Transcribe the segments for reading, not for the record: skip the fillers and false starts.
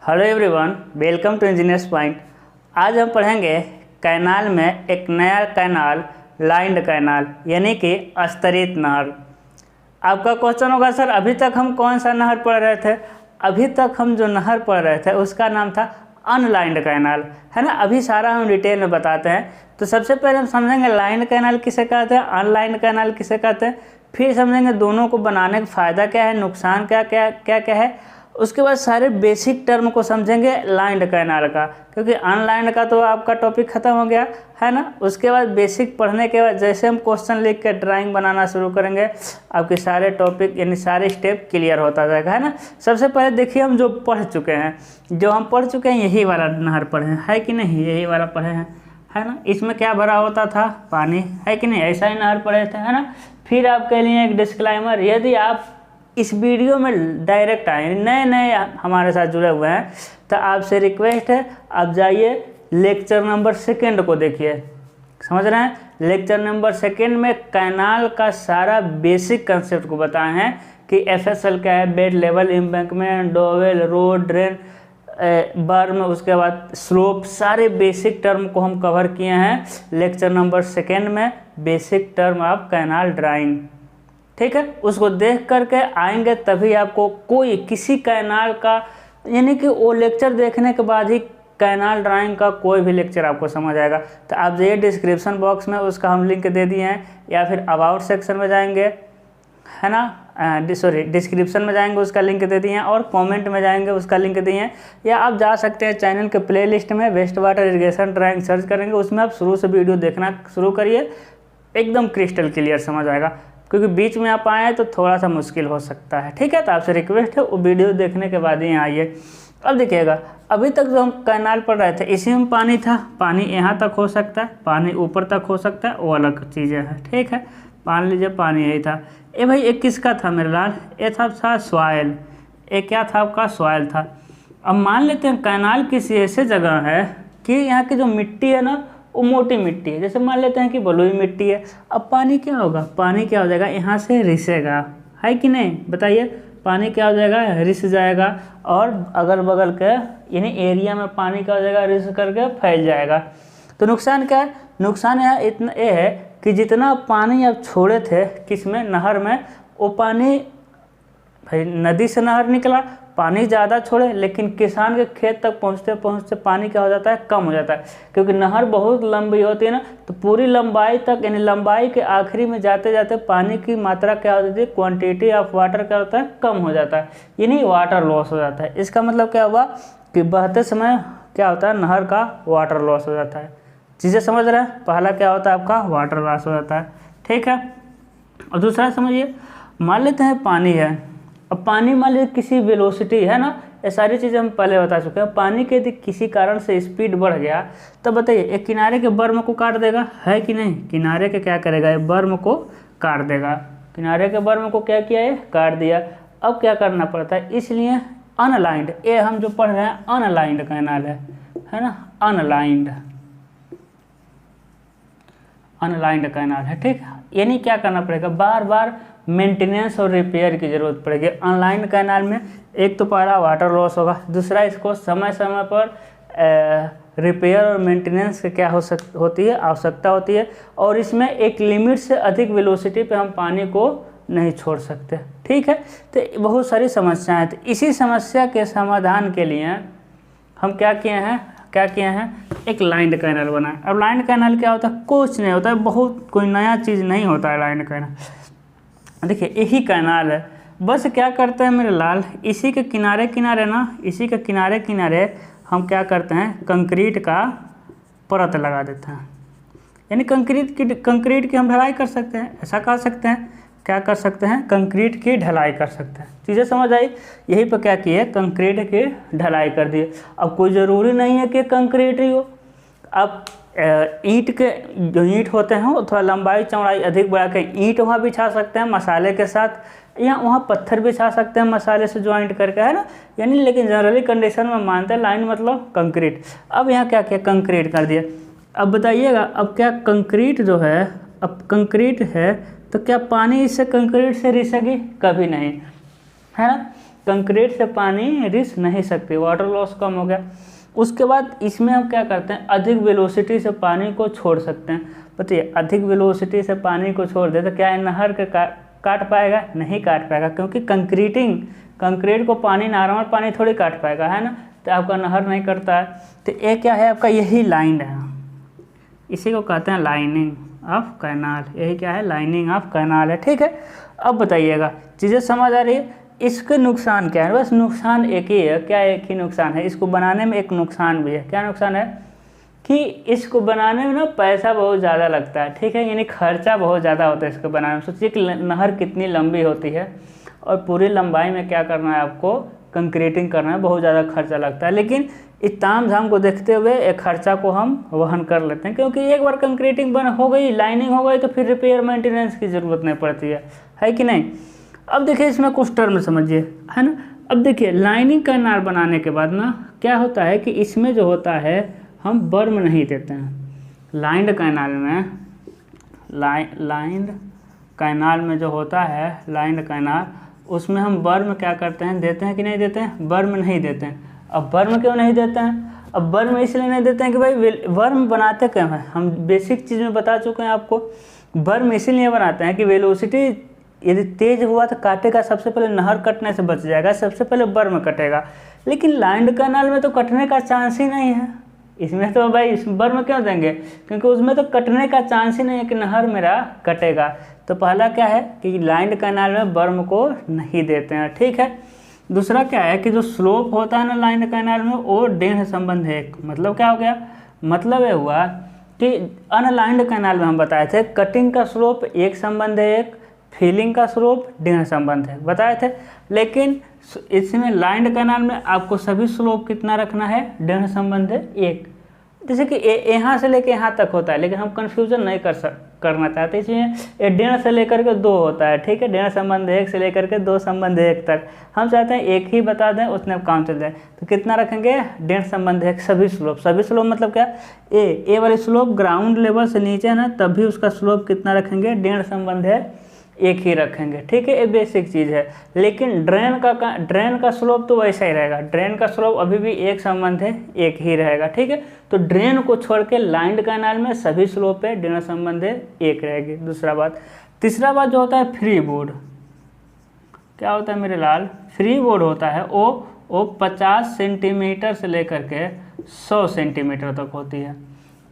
Hello everyone, welcome to Engineers Point. आज हम पढ़ेंगे कैनाल में एक नया कैनाल, लाइन्ड कैनाल यानी कि स्तरित नहर। आपका क्वेश्चन होगा सर अभी तक हम कौन सा नहर पढ़ रहे थे? अभी तक हम जो नहर पढ़ रहे थे उसका नाम था अनलाइन्ड कैनाल, है ना। अभी सारा हम डिटेल में बताते हैं। तो सबसे पहले हम समझेंगे लाइन्ड कैनाल किसे कहते हैं, अनलाइन्ड कैनाल किसे कहते हैं, फिर समझेंगे दोनों को बनाने का फ़ायदा क्या है, नुकसान क्या क्या क्या क्या है। उसके बाद सारे बेसिक टर्म को समझेंगे लाइन्ड कैनाल का, क्योंकि अनलाइन्ड का तो आपका टॉपिक ख़त्म हो गया है ना। उसके बाद बेसिक पढ़ने के बाद जैसे हम क्वेश्चन लिख के ड्राइंग बनाना शुरू करेंगे आपके सारे टॉपिक यानी सारे स्टेप क्लियर होता जाएगा, है ना। सबसे पहले देखिए हम जो पढ़ चुके हैं, जो हम पढ़ चुके हैं यही वाला नहर पढ़े हैं, है कि नहीं, यही वाला पढ़े हैं, है ना। इसमें क्या भरा होता था, पानी, है कि नहीं, ऐसा ही नहर पढ़े थे, है ना। फिर आपके लिए एक डिस्क्लेमर, यदि आप इस वीडियो में डायरेक्ट आए, नए नए हमारे साथ जुड़े हुए हैं, तो आपसे रिक्वेस्ट है आप जाइए लेक्चर नंबर 2 को देखिए, समझ रहे हैं। लेक्चर नंबर 2 में कैनाल का सारा बेसिक कंसेप्ट को बताए हैं कि एफएसएल क्या है, bed level embankment, dowel, road, drain, बर्म, उसके बाद स्लोप, सारे बेसिक टर्म को हम कवर किए हैं लेक्चर नंबर 2 में। Basic term of canal drawing, ठीक है। उसको देख करके आएंगे तभी आपको कोई किसी कैनाल का यानी कि वो लेक्चर देखने के बाद ही कैनाल ड्राइंग का कोई भी लेक्चर आपको समझ आएगा। तो आप जाइए डिस्क्रिप्शन बॉक्स में, उसका हम लिंक दे दिए हैं, या फिर अबाउट सेक्शन में जाएंगे, है ना, सॉरी डिस्क्रिप्शन में जाएंगे उसका लिंक दे दिए हैं, और कमेंट में जाएंगे उसका लिंक दिए हैं, या आप जा सकते हैं चैनल के प्लेलिस्ट में waste water irrigation drawing search करेंगे, उसमें आप शुरू से वीडियो देखना शुरू करिए, एकदम क्रिस्टल क्लियर समझ आएगा। क्योंकि बीच में आप आए तो थोड़ा सा मुश्किल हो सकता है, ठीक है। तो आपसे रिक्वेस्ट है वो वीडियो देखने के बाद ही आइए। अब देखिएगा, अभी तक जो हम कैनाल पढ़ रहे थे इसी में पानी था, पानी यहाँ तक हो सकता है, पानी ऊपर तक हो सकता है, वो अलग चीज़ें हैं, ठीक है। मान लीजिए पानी यही था। ए भाई एक किसका था मेरे लाल, ये था सॉइल, ये क्या था आपका, सॉइल था। अब मान लेते हैं कैनाल किसी ऐसे जगह है कि यहाँ की जो मिट्टी है ना वो मोटी मिट्टी है, जैसे मान लेते हैं कि बलुई मिट्टी है। अब पानी क्या होगा, पानी क्या हो जाएगा, यहाँ से रिसेगा, है कि नहीं, बताइए। पानी क्या हो जाएगा, रिस जाएगा, और अगल बगल के यानी एरिया में पानी क्या हो जाएगा, रिस करके फैल जाएगा। तो नुकसान क्या है, नुकसान यहाँ इतना ये है कि जितना पानी आप छोड़े थे किस में, नहर में, वो पानी भाई नदी से नहर निकला, पानी ज़्यादा छोड़े, लेकिन किसान के खेत तक पहुँचते पहुँचते पानी क्या हो जाता है, कम हो जाता है। क्योंकि नहर बहुत लंबी होती है ना, तो पूरी लंबाई तक यानी लंबाई के आखिरी में जाते जाते पानी की मात्रा क्या होती है, क्वांटिटी ऑफ वाटर क्या होता है, कम हो जाता है, यानी वाटर लॉस हो जाता है। इसका मतलब क्या हुआ कि बहते समय क्या होता है, नहर का वाटर लॉस हो जाता है। चीज़ें समझ रहे हैं, पहला क्या होता है आपका, वाटर लॉस हो जाता है, ठीक है। और दूसरा समझिए, मान लेते हैं पानी है। अब पानी मान लीजिए किसी वेलोसिटी है ना, ये सारी चीज़ें हम पहले बता चुके हैं। पानी के यदि किसी कारण से स्पीड बढ़ गया तो बताइए एक किनारे के बर्म को काट देगा, है कि नहीं, किनारे के क्या करेगा, ये बर्म को काट देगा, किनारे के बर्म को क्या किया है, काट दिया। अब क्या करना पड़ता है, इसलिए अनलाइंड, ये हम जो पढ़ रहे हैं अनलाइंड कैनाल है ना, अनलाइंड कैनाल है, ठीक। यानी क्या करना पड़ेगा, बार बार मेंटेनेंस और रिपेयर की ज़रूरत पड़ेगी। अनलाइंड कैनाल में एक तो पहला वाटर लॉस होगा, दूसरा इसको समय समय पर रिपेयर और मेंटेनेंस की क्या होती है, आवश्यकता होती है, और इसमें एक लिमिट से अधिक वेलोसिटी पे हम पानी को नहीं छोड़ सकते, ठीक है। तो बहुत सारी समस्याएं हैं, तो इसी समस्या के समाधान के लिए हम क्या किए हैं, एक लाइन्ड कैनाल बनाए। अब लाइन्ड कैनाल क्या होता है, कुछ नहीं होता है, बहुत कोई नया चीज़ नहीं होता है लाइन्ड कैनाल। देखिए यही कैनाल है, बस क्या करते हैं मेरे लाल, इसी के किनारे किनारे ना, इसी के किनारे किनारे हम क्या करते हैं, कंक्रीट का परत लगा देते हैं, यानी कंक्रीट की हम ढलाई कर सकते हैं, ऐसा कर सकते हैं, क्या कर सकते हैं, कंक्रीट की ढलाई कर सकते हैं। चीज़ें समझ आई, यहीं पर क्या किए, कंक्रीट की ढलाई कर दिए। अब कोई ज़रूरी नहीं है कि कंक्रीट ही हो, अब ईंट के जो ईंट होते हैं वो थोड़ा लंबाई चौड़ाई अधिक बढ़ा के ईंट वहाँ बिछा सकते हैं मसाले के साथ, या वहाँ पत्थर बिछा सकते हैं मसाले से ज्वाइंट करके, है ना, यानी लेकिन जनरली कंडीशन में मानते हैं लाइन मतलब कंक्रीट। अब यहाँ क्या किया, कंक्रीट कर दिया। अब बताइएगा, अब क्या कंक्रीट जो है, अब कंक्रीट है तो क्या पानी इससे कंक्रीट से रिसेगी, कभी नहीं, है ना। कंक्रीट से पानी रिस नहीं सकती, वाटर लॉस कम हो गया। उसके बाद इसमें हम क्या करते हैं, अधिक वेलोसिटी से पानी को छोड़ सकते हैं। बताइए, अधिक वेलोसिटी से पानी को छोड़ दे तो क्या है, नहर के काट पाएगा? नहीं काट पाएगा, क्योंकि कंक्रीट को पानी, नॉर्मल पानी थोड़ी काट पाएगा, है ना, तो आपका नहर नहीं करता है। तो ये क्या है आपका, यही लाइन है, इसी को कहते हैं लाइनिंग ऑफ कैनाल। यही क्या है, लाइनिंग ऑफ कैनाल है। ठीक है, अब बताइएगा, चीज़ें समझ आ रही है? इसके नुकसान क्या है? बस नुकसान एक ही है। क्या एक ही नुकसान है? इसको बनाने में एक नुकसान भी है। क्या नुकसान है? कि इसको बनाने में ना पैसा बहुत ज़्यादा लगता है। ठीक है, यानी खर्चा बहुत ज़्यादा होता है इसको बनाने में। सोचिए कि नहर कितनी लंबी होती है और पूरी लंबाई में क्या करना है आपको, कंक्रीटिंग करना है, बहुत ज़्यादा खर्चा लगता है। लेकिन इस ताम झाम को देखते हुए एक खर्चा को हम वहन कर लेते हैं, क्योंकि एक बार कंक्रीटिंग हो गई, लाइनिंग हो गई, तो फिर रिपेयर मेंटेनेंस की ज़रूरत नहीं पड़ती है कि नहीं। अब देखिए इसमें कुछ टर्म समझिए, है ना। अब देखिए लाइनिंग कैनाल बनाने के बाद ना क्या होता है कि इसमें जो होता है हम बर्म नहीं देते हैं। लाइंड कैनाल में लाइंड कैनाल में जो होता है लाइंड कैनाल, उसमें हम बर्म क्या करते हैं, देते हैं कि नहीं देते हैं? बर्म नहीं देते हैं। अब बर्म क्यों नहीं देते हैं? अब बर्म इसलिए नहीं देते हैं कि भाई बर्म बनाते क्यों हैं, हम बेसिक चीज़ में बता चुके हैं आपको। बर्म इसीलिए बनाते हैं कि वेलोसिटी यदि तेज हुआ तो काटेगा, सबसे पहले नहर कटने से बच जाएगा, सबसे पहले बर्म कटेगा। लेकिन लाइंड कैनाल में तो कटने का चांस ही नहीं है। इसमें तो भाई बर्म क्यों देंगे, क्योंकि उसमें तो कटने का चांस ही नहीं है कि नहर मेरा कटेगा। तो पहला क्या है कि लाइंड कैनाल में बर्म को नहीं देते हैं। ठीक है, दूसरा क्या है कि जो स्लोप होता है ना लाइंड कैनाल में, वो डेढ़ संबंध है एक। मतलब क्या हो गया, मतलब ये हुआ कि अनलाइंड कैनाल में हम बताए थे कटिंग का स्लोप एक संबंध है एक, फिलिंग का स्लोप डेढ़ संबंध है, बताए थे। लेकिन इसमें लाइंड कैनाल में आपको सभी स्लोप कितना रखना है, डेढ़ संबंध है एक। जैसे कि यहाँ से लेके यहाँ तक होता है, लेकिन हम कंफ्यूजन नहीं करना चाहते, इसलिए ये डेढ़ से लेकर के 2 होता है। ठीक है, डेढ़ संबंध 1 से लेकर के 2 संबंध 1 तक हम चाहते हैं एक ही बता दें, उसने काम चल जाए। तो कितना रखेंगे, डेढ़ संबंध 1 सभी स्लोप मतलब क्या, ए वाली स्लोप ग्राउंड लेवल से नीचे है ना, तब भी उसका स्लोप कितना रखेंगे, डेढ़ संबंध है एक ही रखेंगे। ठीक है, ये बेसिक चीज़ है। लेकिन ड्रेन का स्लोप तो वैसा ही रहेगा, ड्रेन का स्लोप अभी भी एक संबंध है एक ही रहेगा। ठीक है, तो ड्रेन को छोड़ के लाइंड कैनाल में सभी स्लोप है डेढ़ संबंध है एक रहेगी। दूसरा बात, तीसरा बात जो होता है फ्री बोर्ड। क्या होता है मेरे लाल, फ्री बोर्ड होता है वो 50 सेंटीमीटर से लेकर के 100 सेंटीमीटर तक होती है।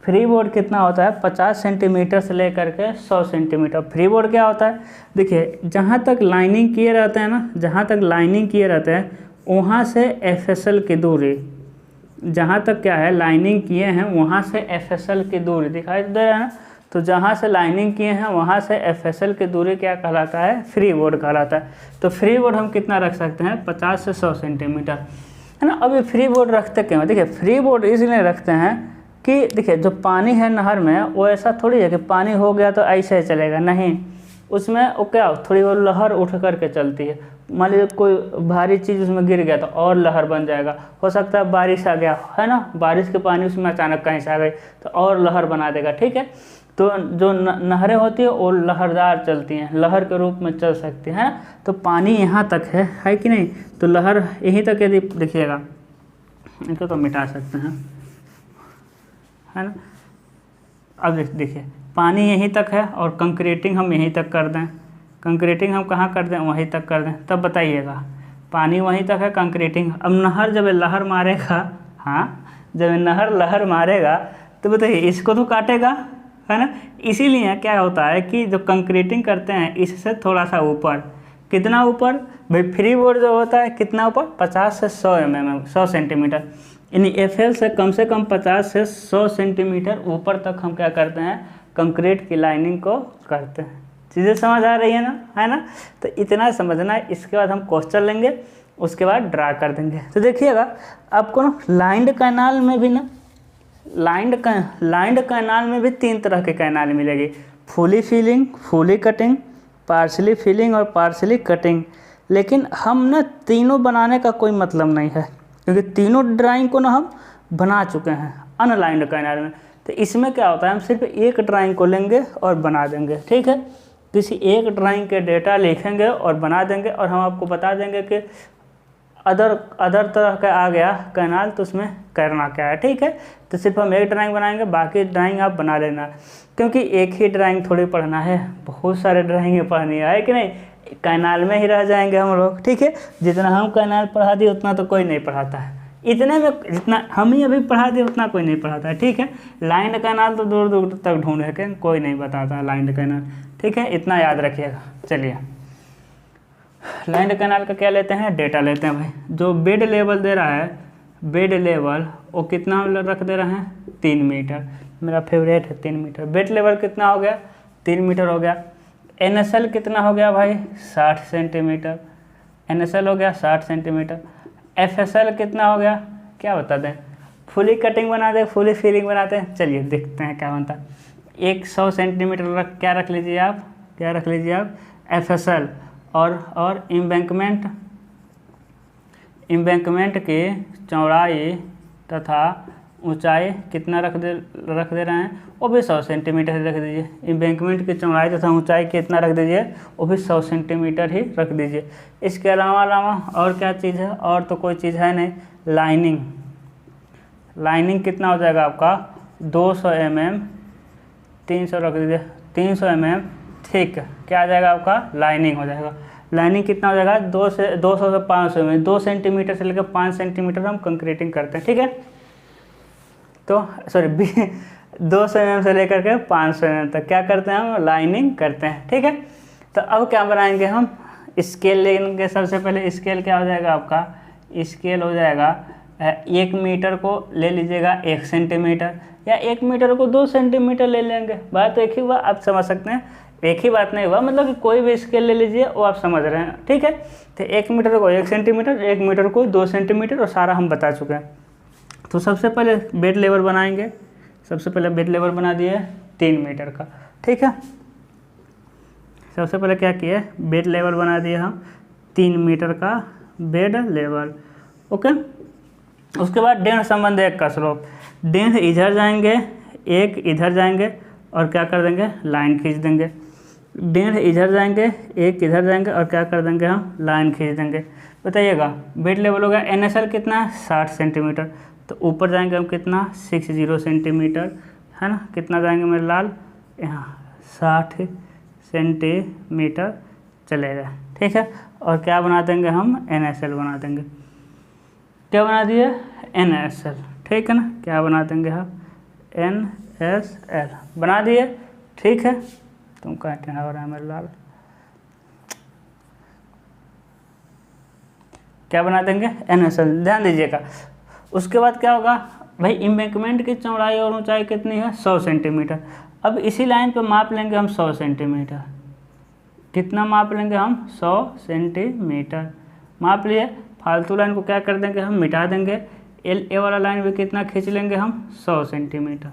फ्री बोर्ड कितना होता है, 50 सेंटीमीटर से लेकर के 100 सेंटीमीटर। फ्री बोर्ड क्या होता है, देखिए जहाँ तक लाइनिंग किए रहते हैं ना, जहाँ तक लाइनिंग किए रहते हैं वहाँ से FSL की दूरी, जहाँ तक क्या है लाइनिंग किए हैं वहाँ से FSL की दूरी दिखाई दे रहा है ना। तो जहाँ से लाइनिंग किए हैं वहाँ से FSL की दूरी क्या कहलाता है, फ्री बोर्ड कहलाता है। तो फ्री बोर्ड हम कितना रख सकते हैं, 50 से 100 सेंटीमीटर, है ना। अब ये फ्री बोर्ड रखते क्यों, देखिए फ्री बोर्ड इसलिए रखते हैं कि देखिए जो पानी है नहर में वो ऐसा थोड़ी है कि पानी हो गया तो ऐसे ही चलेगा, नहीं, उसमें वो क्या थोड़ी वो लहर उठ करके चलती है। मान लीजिए कोई भारी चीज़ उसमें गिर गया तो और लहर बन जाएगा, हो सकता है बारिश आ गया, है ना, बारिश के पानी उसमें अचानक कहीं से आ गई तो और लहर बना देगा। ठीक है, तो जो नहरें होती है वो लहरदार चलती हैं, लहर के रूप में चल सकती हैं। तो पानी यहाँ तक है कि नहीं, तो लहर यहीं तक यदि देखिएगा, इनको तो मिटा सकते हैं, है ना। अब देखिए पानी यहीं तक है और कंक्रीटिंग हम यहीं तक कर दें, कंक्रीटिंग हम कहाँ कर दें, वहीं तक कर दें, तब बताइएगा पानी वहीं तक है, कंक्रीटिंग। अब नहर जब लहर मारेगा, हाँ जब नहर लहर मारेगा तो बताइए इसको तो काटेगा, है ना। इसीलिए क्या होता है कि जो कंक्रीटिंग करते हैं इससे थोड़ा सा ऊपर, कितना ऊपर भाई, फ्री बोर्ड जो होता है कितना ऊपर, 50 से 100 mm 100 सेंटीमीटर, यानी FL से कम 50 से 100 सेंटीमीटर ऊपर तक हम क्या करते हैं, कंक्रीट की लाइनिंग को करते हैं। चीज़ें समझ आ रही है ना, है ना। तो इतना समझना है, इसके बाद हम क्वेश्चन लेंगे, उसके बाद ड्रा कर देंगे। तो देखिएगा आपको ना लाइंड कैनाल में भी ना, लाइंड कैनाल में भी 3 तरह के कैनाल मिलेगी, fully filling, fully cutting, partially filling और पार्शली कटिंग। लेकिन हम ना तीनों बनाने का कोई मतलब नहीं है, क्योंकि तीनों ड्राइंग को ना हम बना चुके हैं अनलाइंड कैनाल में। तो इसमें क्या होता है, हम सिर्फ एक ड्राइंग को लेंगे और बना देंगे। ठीक है, किसी एक ड्राइंग के डेटा लिखेंगे और बना देंगे, और हम आपको बता देंगे कि अदर तरह का आ गया कैनाल, तो उसमें करना क्या है, ठीक है। तो सिर्फ हम एक ड्राइंग बनाएंगे, बाकी ड्राइंग आप बना लेना, क्योंकि एक ही ड्राइंग थोड़ी पढ़ना है, बहुत सारे ड्राइंग पढ़नी है कि नहीं, कैनाल में ही रह जाएंगे हम लोग, ठीक है। जितना हम कैनाल पढ़ा दिए उतना तो कोई नहीं पढ़ाता है, इतने में जितना हम ही अभी पढ़ा दिए उतना कोई नहीं पढ़ाता है, ठीक है। लाइन कैनाल तो दूर दूर तक ढूंढे के कोई नहीं बताता लाइन कैनाल, ठीक है, इतना याद रखिएगा। चलिए लाइन कैनाल का क्या लेते हैं, डेटा लेते हैं भाई। जो बेड लेवल दे रहा है, बेड लेवल वो कितना रख दे रहे हैं, 3 मीटर, मेरा फेवरेट है 3 मीटर। बेड लेवल कितना हो गया, 3 मीटर हो गया। NSL कितना हो गया भाई, 60 सेंटीमीटर, NSL हो गया 60 सेंटीमीटर। FSL कितना हो गया, क्या बता दें, फुली कटिंग बना दें, फुली फिलिंग बनाते हैं, चलिए देखते हैं क्या बनता है। 100 सेंटीमीटर क्या रख लीजिए आप, क्या रख लीजिए आप, FSL। और इम्बैंकमेंट की चौड़ाई तथा ऊंचाई कितना रख दे रहे हैं, वो भी 100 सेंटीमीटर ही रख दीजिए। इम्बैंकमेंट की चौड़ाई तथा ऊंचाई कितना रख दीजिए, वो भी 100 सेंटीमीटर ही रख दीजिए। इसके अलावा और क्या चीज़ है, और तो कोई चीज़ है नहीं। लाइनिंग कितना हो जाएगा आपका, 200 mm, 300 रख दीजिए, 300 mm, ठीक है। क्या आ जाएगा आपका, लाइनिंग हो जाएगा। लाइनिंग कितना हो जाएगा, 200 से 500 में, 2 सेंटीमीटर से लेकर 5 सेंटीमीटर हम कंक्रीटिंग करते हैं, ठीक है। तो सॉरी 200 mm से लेकर के 500 mm तक क्या करते हैं हम, लाइनिंग करते हैं, ठीक है। तो अब क्या बनाएंगे हम, स्केल लेंगे। सबसे पहले स्केल क्या हो जाएगा आपका, स्केल हो जाएगा 1 मीटर को ले लीजिएगा 1 सेंटीमीटर, या 1 मीटर को 2 सेंटीमीटर ले लेंगे। बात तो एक ही हुआ, आप समझ सकते हैं, एक ही बात नहीं हुआ, मतलब कि कोई भी स्केल ले लीजिए वो आप समझ रहे हैं, ठीक है। तो 1 मीटर को 1 सेंटीमीटर, 1 मीटर को 2 सेंटीमीटर, और सारा हम बता चुके हैं। तो सबसे पहले बेड लेवल बनाएंगे। सबसे पहले बेड लेवल बना दिए 3 मीटर का, ठीक है। सबसे पहले क्या किए, बेड लेवल बना दिए हम 3 मीटर का बेड लेवल, ओके। उसके बाद डेढ़ संबंध 1 का स्लोप, डेढ़ इधर जाएंगे, 1 इधर जाएंगे, और क्या कर देंगे, लाइन खींच देंगे। डेढ़ इधर जाएंगे, 1 इधर जाएंगे, और क्या कर देंगे हम, लाइन खींच देंगे। बताइएगा बेड लेवल हो गया। NSL कितना है, 60 सेंटीमीटर, तो ऊपर जाएंगे हम कितना, 60 सेंटीमीटर, है ना। कितना जाएंगे मेरे लाल, यहाँ 60 सेंटीमीटर चलेगा, ठीक है। और क्या बना देंगे हम, NSL बना देंगे। क्या बना दिए, NSL, ठीक है ना। क्या बना देंगे हम, NSL बना दिए, ठीक है। तुम कहाँ टेढ़ा हो रहा है मेरे लाल, क्या बना देंगे, NSL, ध्यान दीजिएगा। उसके बाद क्या होगा भाई, इम्बैंकमेंट की चौड़ाई और ऊंचाई कितनी है, 100 सेंटीमीटर। अब इसी लाइन पे माप लेंगे हम 100 सेंटीमीटर। कितना माप लेंगे हम, 100 सेंटीमीटर माप लिए। फालतू लाइन को क्या कर देंगे हम, मिटा देंगे। ए वाला लाइन भी कितना खींच लेंगे हम, 100 सेंटीमीटर।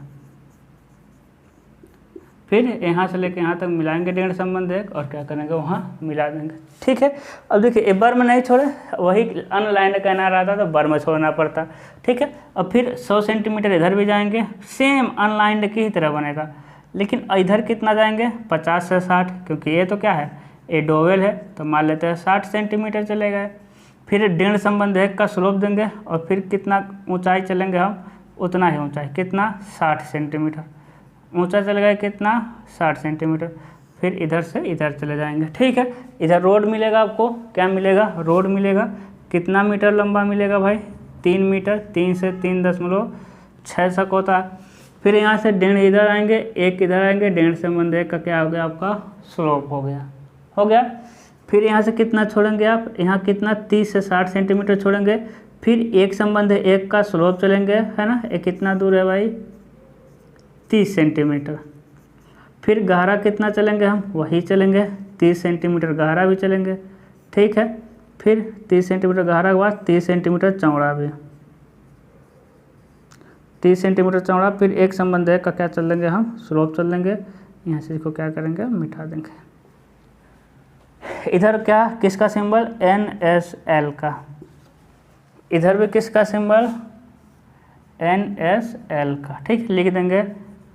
फिर यहाँ से लेके यहाँ तक मिलाएंगे डेढ़ संबंध 1, और क्या करेंगे, वहाँ मिला देंगे, ठीक है। अब देखिए बर्म नहीं छोड़े, वही अनलाइन कैनाल आता तो बर्म छोड़ना पड़ता, ठीक है। अब फिर 100 सेंटीमीटर इधर भी जाएंगे, सेम अनलाइन की ही तरह बनेगा, लेकिन इधर कितना जाएंगे, 50 से 60, क्योंकि ये तो क्या है, ये डोवेल है, तो मान लेते हैं 60 सेंटीमीटर चले गए। फिर डेढ़ संबंध 1 का स्लोप देंगे, और फिर कितना ऊंचाई चलेंगे हम, उतना ही ऊंचाई, कितना, 60 सेंटीमीटर ऊंचा चल गया, कितना, 60 सेंटीमीटर। फिर इधर से इधर चले जाएंगे, ठीक है। इधर रोड मिलेगा आपको, क्या मिलेगा, रोड मिलेगा। कितना मीटर लंबा मिलेगा भाई, 3 मीटर, 3 से 3.6 तक होता है। फिर यहाँ से डेढ़ इधर आएंगे, 1 इधर आएंगे, डेढ़ संबंध 1 का क्या हो गया आपका, स्लोप हो गया। फिर यहाँ से कितना छोड़ेंगे आप, यहाँ कितना, 30 से 60 सेंटीमीटर छोड़ेंगे। फिर 1 संबंध 1 का स्लोप चलेंगे, है ना। ये कितना दूर है भाई, 30 सेंटीमीटर। फिर गहरा कितना चलेंगे हम, वही चलेंगे, 30 सेंटीमीटर गहरा भी चलेंगे, ठीक है। फिर 30 सेंटीमीटर गहरा के बाद 30 सेंटीमीटर चौड़ा भी, 30 सेंटीमीटर चौड़ा। फिर 1 संबंध 1 का क्या चल देंगे हम, स्लोप चल देंगे। यहाँ से इसको क्या करेंगे, मिटा देंगे। इधर क्या, किसका सिंबल, NSL का। इधर भी किसका सिंबल, NSL का, ठीक, लिख देंगे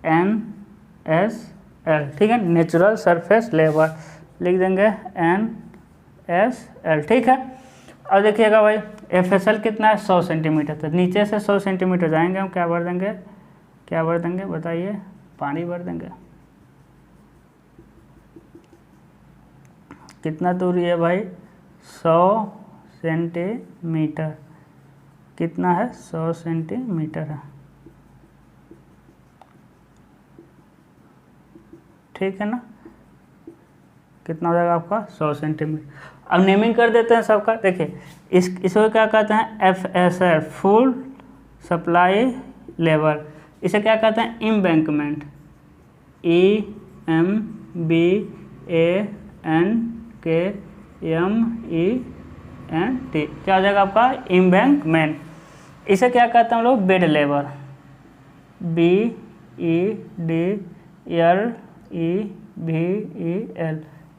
NSL, ठीक है। नेचुरल सरफेस लेवल लिख देंगे NSL, ठीक है। अब देखिएगा भाई FSL कितना है 100 सेंटीमीटर, तो नीचे से 100 सेंटीमीटर जाएंगे हम, क्या भर देंगे, क्या भर देंगे बताइए, पानी भर देंगे। कितना दूरी है भाई 100 सेंटीमीटर, कितना है 100 सेंटीमीटर है, ठीक है ना, कितना हो जाएगा आपका 100 सेंटीमीटर। अब नेमिंग कर देते हैं सबका, देखिए इसको क्या कहते हैं FSL फुल सप्लाई लेवल, इसे क्या कहते हैं इम्बैंकमेंट, EMBANKMENT, क्या हो जाएगा आपका इम्बैंकमेंट। इसे क्या कहते हैं हम लोग बेड लेवल, BEDLEVEL,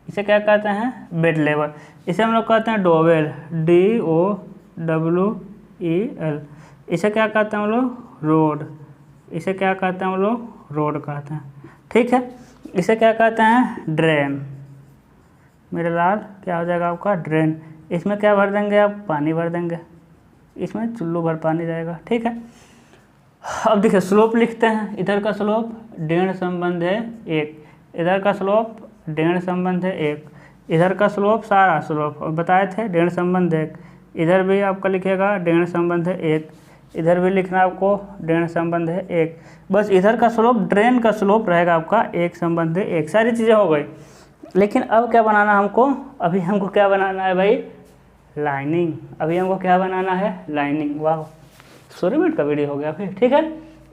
इसे क्या कहते हैं बेड लेवल। इसे हम लोग कहते हैं डोवेल, DOWEL, इसे क्या कहते हैं हम लोग रोड, इसे क्या कहते हैं हम लोग रोड कहते हैं, ठीक है। इसे क्या कहते हैं ड्रेन, मेरे लाल क्या हो जाएगा आपका ड्रेन। इसमें क्या भर देंगे आप, पानी भर देंगे, इसमें चुल्लू भर पानी जाएगा, ठीक है। अब देखिए स्लोप लिखते हैं, इधर का स्लोप 1.5 संबंध है 1, इधर का स्लोप 1.5 संबंध है 1, इधर का स्लोप सारा स्लोप और बताए थे 1.5 संबंध 1, इधर भी आपका लिखेगा 1.5 संबंध है 1, इधर भी लिखना आपको 1.5 संबंध है 1, बस इधर का स्लोप ड्रेन का स्लोप रहेगा आपका 1 संबंध है 1। सारी चीज़ें हो गई, लेकिन अब क्या बनाना हमको, अभी हमको क्या बनाना है भाई लाइनिंग, अभी हमको क्या बनाना है लाइनिंग। वाह 16 मिनट का वीडियो हो गया फिर, ठीक है।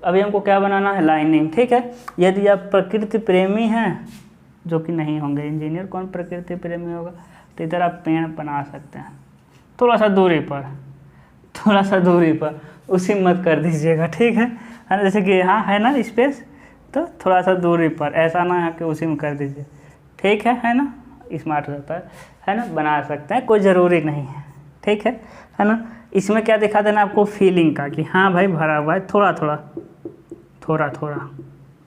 अभी हमको क्या बनाना है लाइनिंग, ठीक है। यदि आप प्रकृति प्रेमी हैं, जो कि नहीं होंगे, इंजीनियर कौन प्रकृति प्रेमी होगा, तो इधर आप पेड़ बना सकते हैं थोड़ा सा दूरी पर, थोड़ा सा दूरी पर, उसी मत कर दीजिएगा, ठीक है ना। जैसे कि यहाँ है ना स्पेस, तो थोड़ा सा दूरी पर, ऐसा ना है कि उसी में कर दीजिए, ठीक है ना, स्मार्ट रहता है ना, बना सकते हैं, कोई ज़रूरी नहीं है, ठीक है ना। इसमें क्या दिखा देना आपको फीलिंग का, कि हाँ भाई भरा हुआ है, थोड़ा थोड़ा थोड़ा थोड़ा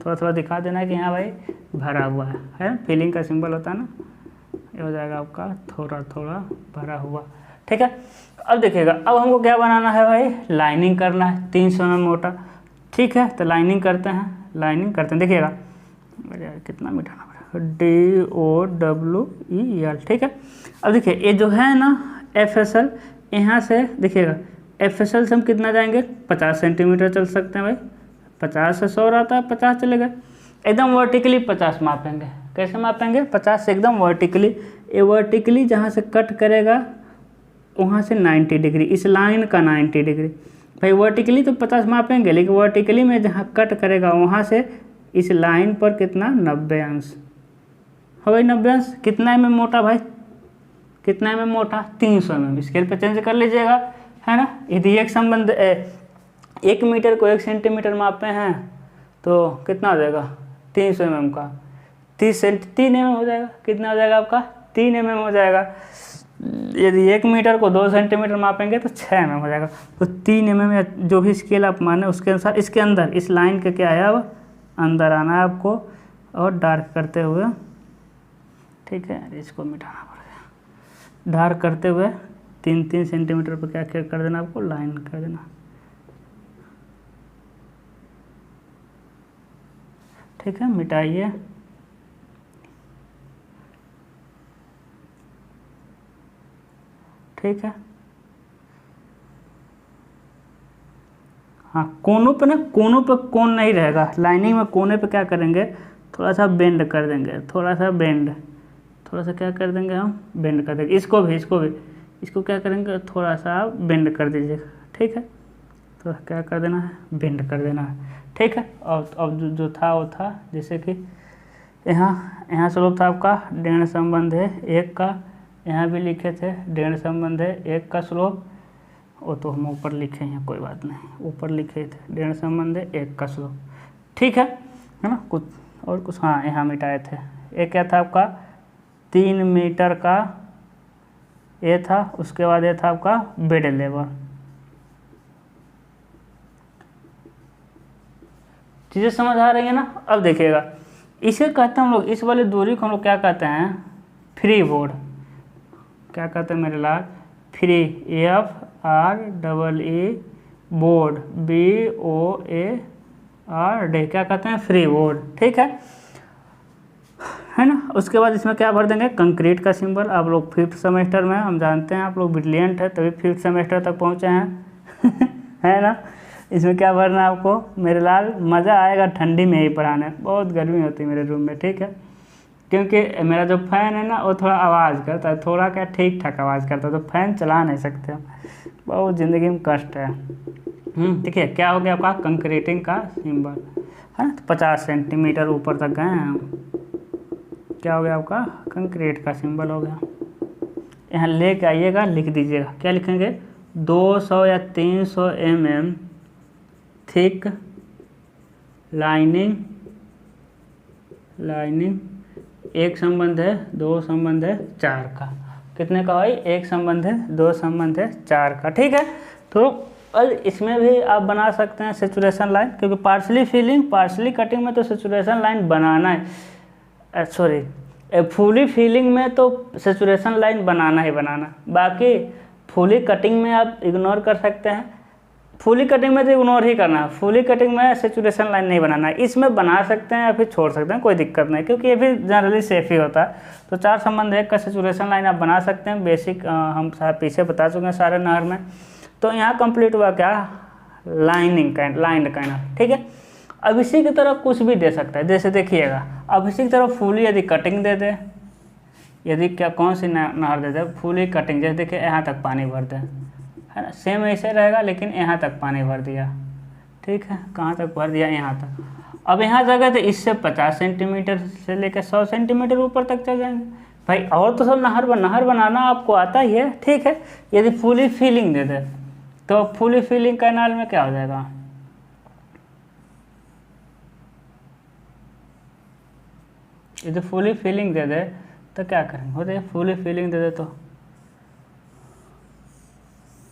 थोड़ा थोड़ा दिखा देना है कि हाँ भाई भरा हुआ है, फीलिंग का सिंबल होता है ना, ये हो जाएगा आपका थोड़ा थोड़ा भरा हुआ, ठीक है। अब देखिएगा अब हमको क्या बनाना है भाई लाइनिंग करना है 300 mm मोटा, ठीक है। तो लाइनिंग करते हैं, लाइनिंग करते हैं, देखिएगा कितना मिटाना पड़ेगा DOWEL, ठीक है। अब देखिए ये जो है ना FSL, यहाँ से देखिएगा FSL से हम कितना जाएंगे 50 सेंटीमीटर चल सकते हैं भाई, 50 से 100 रहता है, 50 चलेगा, एकदम वर्टिकली 50 मापेंगे। कैसे मापेंगे 50 से एकदम वर्टिकली, ये वर्टिकली जहाँ से कट करेगा वहाँ से 90 डिग्री, इस लाइन का 90 डिग्री भाई। वर्टिकली तो 50 मापेंगे, लेकिन वर्टिकली में जहाँ कट करेगा वहाँ से इस लाइन पर कितना 90 अंश हो गई, 90 अंश। कितना mm मोटा भाई, कितना mm मोटा 300 mm, स्केल पे चेंज कर लीजिएगा, है ना। यदि एक संबंध 1 मीटर को 1 सेंटीमीटर मापे हैं तो कितना हो जाएगा 300 mm का 3 mm हो जाएगा, कितना हो जाएगा आपका 3 mm हो जाएगा। यदि 1 मीटर को 2 सेंटीमीटर मापेंगे तो 6 mm हो जाएगा। तो 3 mm या जो भी स्केल आप माने उसके अनुसार इसके अंदर इस लाइन के क्या है, अब अंदर आना है आपको और डार्क करते हुए, ठीक है, इसको मिटाना पड़ेगा। डार्क करते हुए 3-3 सेंटीमीटर पर क्या कर देना आपको लाइन कर देना, ठीक है। मिटाइए, ठीक है। हाँ कोनों पे ना, कोनों पे कोन नहीं रहेगा, लाइनिंग में कोने पे क्या करेंगे थोड़ा सा बेंड कर देंगे, थोड़ा सा बेंड, थोड़ा सा क्या कर देंगे हम बेंड कर देंगे। इसको भी इसको क्या करेंगे थोड़ा सा बेंड कर दीजिएगा, ठीक है। तो क्या कर देना है बेंड कर देना है, ठीक है। और अब जो था वो था, जैसे कि यहाँ स्लोप था आपका 1.5 संबंध है 1 का, यहाँ भी लिखे थे 1.5 संबंध है 1 का स्लोप, वो तो हम ऊपर लिखे हैं, कोई बात नहीं, ऊपर लिखे थे 1.5 संबंध है 1 का स्लोप, ठीक है ना। कुछ और कुछ हाँ यहाँ मिटाए थे, एक क्या था आपका 3 मीटर का ये था, उसके बाद ये था आपका बेड लेवल। चीज़ें समझ आ रही है ना। अब देखिएगा इसे कहते हैं हम लोग, इस वाली दूरी को हम लोग क्या कहते हैं फ्री बोर्ड, क्या कहते हैं मेरे लाल फ्री, FREE बोर्ड, BOARD, क्या कहते हैं, फ्री बोर्ड, ठीक है ना। उसके बाद इसमें क्या भर देंगे, कंक्रीट का सिंबल। आप लोग 5th सेमेस्टर में, हम जानते हैं आप लोग ब्रिलियंट है तभी 5th सेमेस्टर तक पहुँचे हैं है ना। इसमें क्या भरना है आपको, मेरे लाल, मज़ा आएगा ठंडी में ही पढ़ाने, बहुत गर्मी होती है मेरे रूम में, ठीक है, क्योंकि मेरा जो फ़ैन है ना वो थोड़ा आवाज़ करता है, थोड़ा क्या ठीक ठाक आवाज़ करता है, तो फ़ैन चला नहीं सकते हम, बहुत ज़िंदगी में कष्ट है। देखिए क्या हो गया आपका, कंक्रीटिंग का सिंबल है ना, 50 सेंटीमीटर ऊपर तक गए हैं हम। क्या हो गया आपका, कंक्रीट का सिंबल हो गया। यहाँ लेके आइएगा, लिख दीजिएगा, क्या लिखेंगे, 200 या 300 mm थिक लाइनिंग, एक संबंध है, 2 संबंध है, 4 का। कितने का भाई, 1 संबंध है, 2 संबंध है, 4 का, ठीक है। तो इसमें भी आप बना सकते हैं सैचुरेशन लाइन, क्योंकि पार्शली फिलिंग, पार्शली कटिंग में तो सैचुरेशन लाइन बनाना है, सॉरी फुली फिलिंग में तो सैचुरेशन लाइन बनाना ही बनाना। बाकी फुली कटिंग में आप इग्नोर कर सकते हैं, फुली कटिंग में तो इग्नोर ही करना है, फुली कटिंग में सैचुरेशन लाइन नहीं बनाना है। इसमें बना सकते हैं या फिर छोड़ सकते हैं, कोई दिक्कत नहीं, क्योंकि ये भी जनरली सेफ ही होता है। तो 4 संबंध 1 का सैचुरेशन लाइन आप बना सकते हैं, बेसिक हम पीछे बता चुके हैं सारे नहर में। तो यहाँ कंप्लीट हुआ क्या, लाइंड कैनाल, ठीक है। अब इसी की तरफ कुछ भी दे सकता है, जैसे देखिएगा, अब इसी की तरफ फुली यदि कटिंग दे दे, यदि क्या कौन सी नहर दे दे, फुली कटिंग, जैसे देखिए यहाँ तक पानी भर दे, है ना, सेम ऐसे रहेगा, लेकिन यहाँ तक पानी भर दिया, ठीक है, कहाँ तक भर दिया, यहाँ तक। अब यहाँ जगह तो इससे 50 सेंटीमीटर से लेकर 100 सेंटीमीटर ऊपर तक चल जाएंगे भाई, और तो सब नहर बनाना आपको आता ही है, ठीक है। यदि फुली फिलिंग दे दे तो फुली फिलिंग कैनाल में क्या हो जाएगा, यदि फुली फिलिंग दे दे तो क्या करेंगे, हो जाए फुली फिलिंग दे दे, तो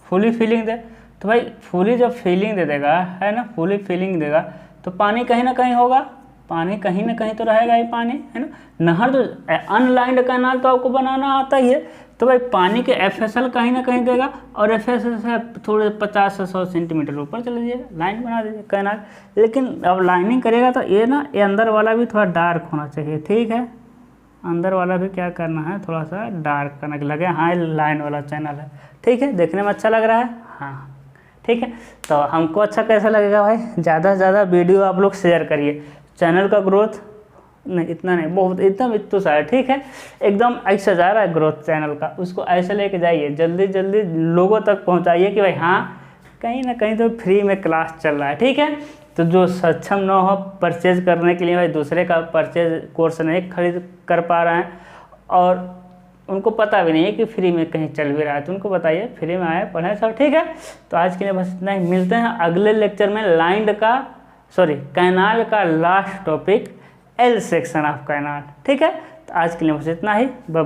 फुली फिलिंग दे तो भाई फुली जब फिलिंग दे देगा, है ना, फुली फिलिंग देगा तो पानी कहीं ना कहीं होगा, पानी कहीं ना कहीं तो रहेगा ही पानी, है ना। नहर तो अनलाइंड कैनाल तो आपको बनाना आता ही है, तो भाई पानी के FSL कहीं ना कहीं देगा, और FSL से थोड़े 50 से 100 सेंटीमीटर ऊपर चले जाइएगा, लाइन बना दीजिए कैनाल। लेकिन अब लाइनिंग करेगा तो ये ना, ये अंदर वाला भी थोड़ा डार्क होना चाहिए, ठीक है, अंदर वाला भी क्या करना है, थोड़ा सा डार्क करना के लगे, हाँ लाइन वाला चैनल है, ठीक है, देखने में अच्छा लग रहा है, हाँ ठीक है। तो हमको अच्छा कैसा लगेगा भाई, ज़्यादा से ज़्यादा वीडियो आप लोग शेयर करिए, चैनल का ग्रोथ नहीं इतना नहीं, बहुत एकदम इतना सा है, ठीक है, एकदम ऐसा जा रहा है ग्रोथ चैनल का, उसको ऐसे लेके जाइए, जल्दी जल्दी लोगों तक पहुंचाइए कि भाई हाँ कहीं ना कहीं तो फ्री में क्लास चल रहा है, ठीक है। तो जो सक्षम न हो परचेज करने के लिए, भाई दूसरे का परचेज कोर्स नहीं खरीद कर पा रहे हैं, और उनको पता भी नहीं है कि फ्री में कहीं चल भी रहा है, तो उनको बताइए फ्री में आए पढ़ें सब, ठीक है। तो आज के लिए बस इतना ही, मिलते हैं अगले लेक्चर में कैनाल का last topic, L section of canal, ठीक है। तो आज के लिए बस इतना ही, बाय बाय।